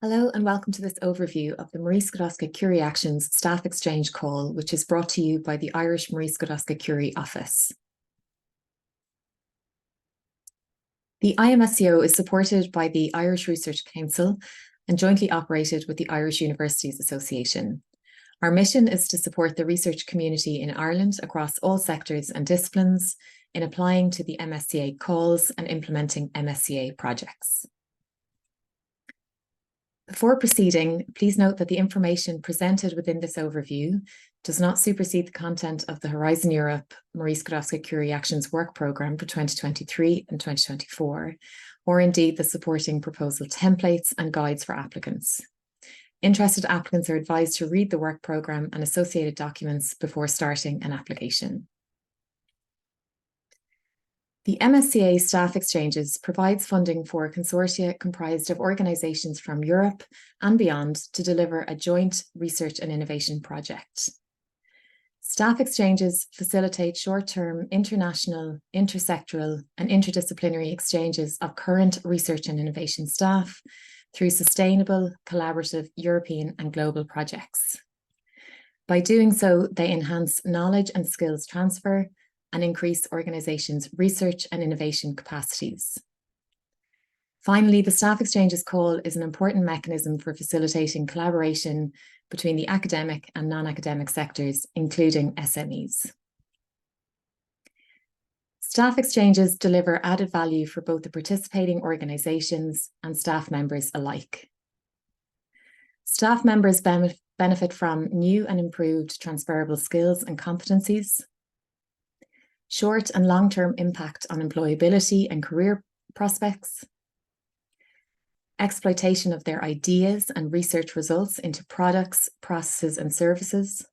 Hello and welcome to this overview of the Marie Sklodowska-Curie Actions Staff Exchange Call, which is brought to you by the Irish Marie Sklodowska-Curie Office. The IMSCO is supported by the Irish Research Council and jointly operated with the Irish Universities Association. Our mission is to support the research community in Ireland across all sectors and disciplines in applying to the MSCA calls and implementing MSCA projects. Before proceeding, please note that the information presented within this overview does not supersede the content of the Horizon Europe Marie Sklodowska-Curie Actions Work Programme for 2023 and 2024, or indeed the supporting proposal templates and guides for applicants. Interested applicants are advised to read the work programme and associated documents before starting an application. The MSCA Staff Exchanges provides funding for consortia comprised of organisations from Europe and beyond to deliver a joint research and innovation project. Staff exchanges facilitate short-term international, intersectoral and interdisciplinary exchanges of current research and innovation staff through sustainable, collaborative European and global projects. By doing so, they enhance knowledge and skills transfer and increase organisations' research and innovation capacities. Finally, the Staff Exchanges Call is an important mechanism for facilitating collaboration between the academic and non-academic sectors, including SMEs. Staff exchanges deliver added value for both the participating organisations and staff members alike. Staff members benefit from new and improved transferable skills and competencies, short and long-term impact on employability and career prospects, exploitation of their ideas and research results into products, processes and services,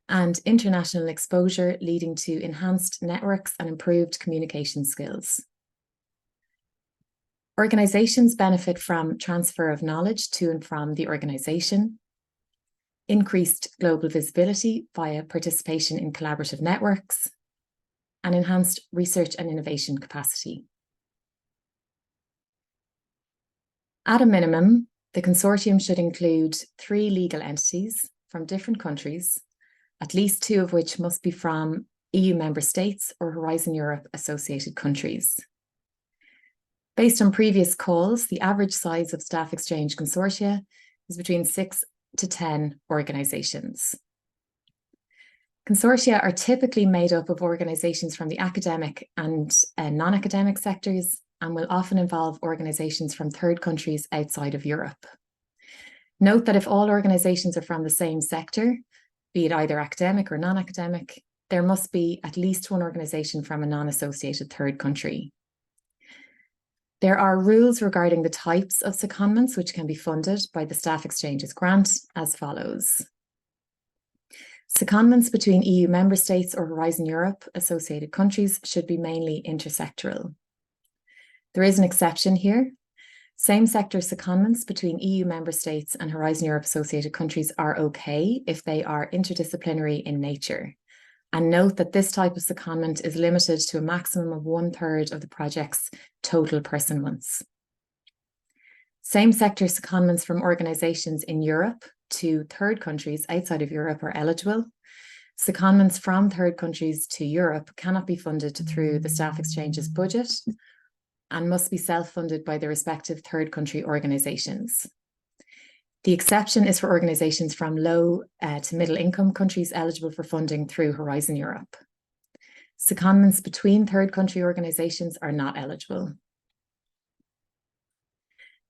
and international exposure leading to enhanced networks and improved communication skills. Organisations benefit from transfer of knowledge to and from the organisation, increased global visibility via participation in collaborative networks, and enhanced research and innovation capacity. At a minimum, the consortium should include 3 legal entities from different countries, at least 2 of which must be from EU member states or Horizon Europe associated countries. Based on previous calls, the average size of staff exchange consortia is between 6 to 10 organisations. Consortia are typically made up of organisations from the academic and non-academic sectors and will often involve organisations from third countries outside of Europe. Note that if all organisations are from the same sector, be it either academic or non-academic, there must be at least one organisation from a non-associated third country. There are rules regarding the types of secondments which can be funded by the Staff Exchanges grant as follows. Secondments between EU member states or Horizon Europe associated countries should be mainly intersectoral. There is an exception here. Same sector secondments between EU member states and Horizon Europe associated countries are okay if they are interdisciplinary in nature. And note that this type of secondment is limited to a maximum of 1/3 of the project's total person months. Same sector secondments from organisations in Europe to third countries outside of Europe are eligible. Secondments from third countries to Europe cannot be funded through the Staff Exchanges budget and must be self-funded by the respective third country organisations. The exception is for organisations from low to middle income countries eligible for funding through Horizon Europe. Secondments between third country organisations are not eligible.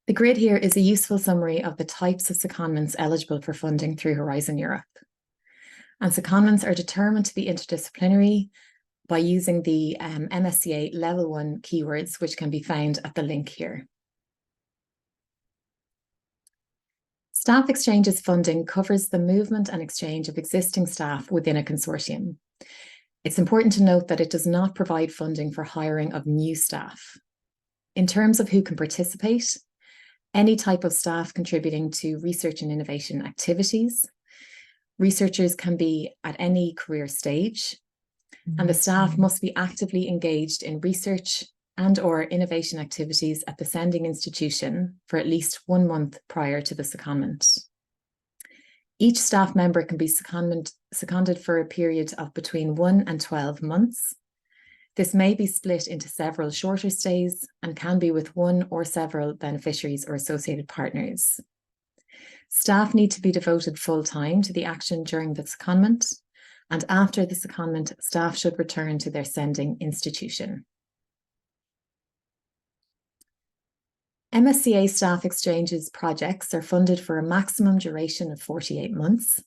The grid here is a useful summary of the types of secondments eligible for funding through Horizon Europe. And secondments are determined to be interdisciplinary by using the MSCA Level 1 keywords, which can be found at the link here. Staff Exchanges funding covers the movement and exchange of existing staff within a consortium. It's important to note that it does not provide funding for hiring of new staff. In terms of who can participate, any type of staff contributing to research and innovation activities. Researchers can be at any career stage, and the staff must be actively engaged in research, and/or innovation activities at the sending institution for at least 1 month prior to the secondment. Each staff member can be seconded for a period of between 1 and 12 months. This may be split into several shorter stays and can be with one or several beneficiaries or associated partners. Staff need to be devoted full-time to the action during the secondment, and after the secondment, staff should return to their sending institution. MSCA staff exchanges projects are funded for a maximum duration of 48 months.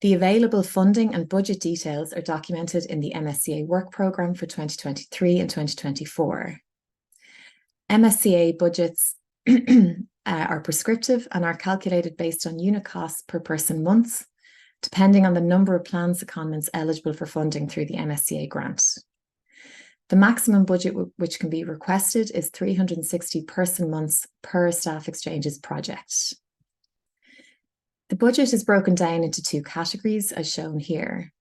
The available funding and budget details are documented in the MSCA work programme for 2023 and 2024. MSCA budgets are prescriptive and are calculated based on unit costs per person months, depending on the number of planned secondments eligible for funding through the MSCA grant. The maximum budget which can be requested is 360 person months per staff exchanges project. The budget is broken down into 2 categories as shown here.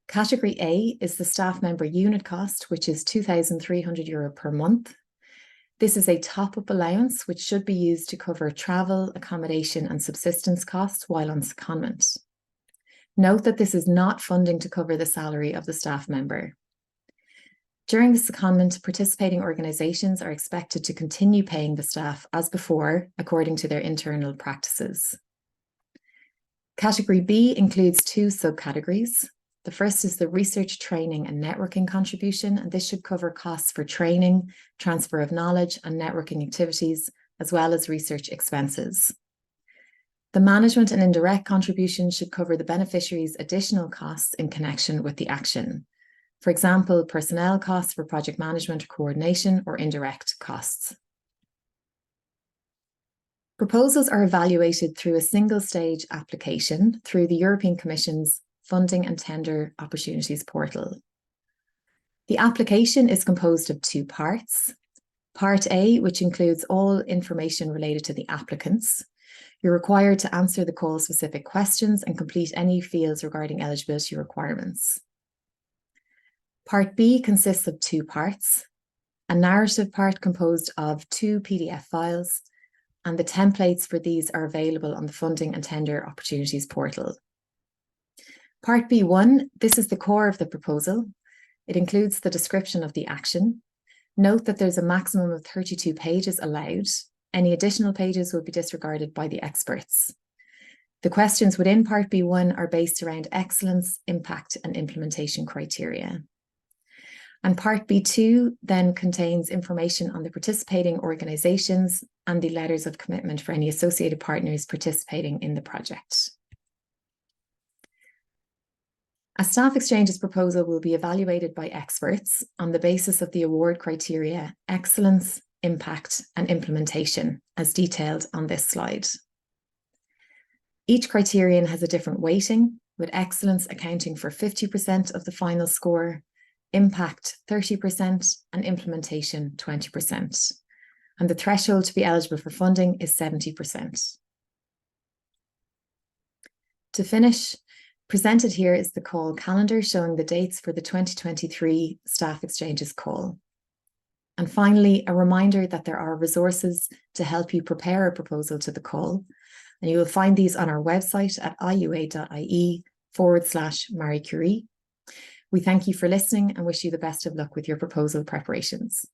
Category A is the staff member unit cost, which is €2,300 per month. This is a top-up allowance which should be used to cover travel, accommodation and subsistence costs while on secondment. Note that this is not funding to cover the salary of the staff member. During the secondment, participating organisations are expected to continue paying the staff as before, according to their internal practices. Category B includes 2 subcategories. The first is the research, training and networking contribution, and this should cover costs for training, transfer of knowledge and networking activities, as well as research expenses. The management and indirect contribution should cover the beneficiary's additional costs in connection with the action. For example, personnel costs for project management or coordination, or indirect costs. Proposals are evaluated through a single-stage application through the European Commission's Funding and Tender Opportunities portal. The application is composed of 2 parts. Part A, which includes all information related to the applicants. You're required to answer the call-specific questions and complete any fields regarding eligibility requirements. Part B consists of 2 parts, a narrative part composed of 2 PDF files, and the templates for these are available on the Funding and Tender Opportunities portal. Part B1, this is the core of the proposal. It includes the description of the action. Note that there's a maximum of 32 pages allowed. Any additional pages will be disregarded by the experts. The questions within Part B1 are based around excellence, impact, and implementation criteria. And Part B2 then contains information on the participating organisations and the letters of commitment for any associated partners participating in the project. A staff exchanges proposal will be evaluated by experts on the basis of the award criteria, excellence, impact, and implementation, as detailed on this slide. Each criterion has a different weighting, with excellence accounting for 50% of the final score, impact 30%, and implementation 20%. And the threshold to be eligible for funding is 70%. To finish, presented here is the call calendar showing the dates for the 2023 Staff Exchanges call. And finally, a reminder that there are resources to help you prepare a proposal to the call, and you will find these on our website at iua.ie/Marie Curie. We thank you for listening and wish you the best of luck with your proposal preparations.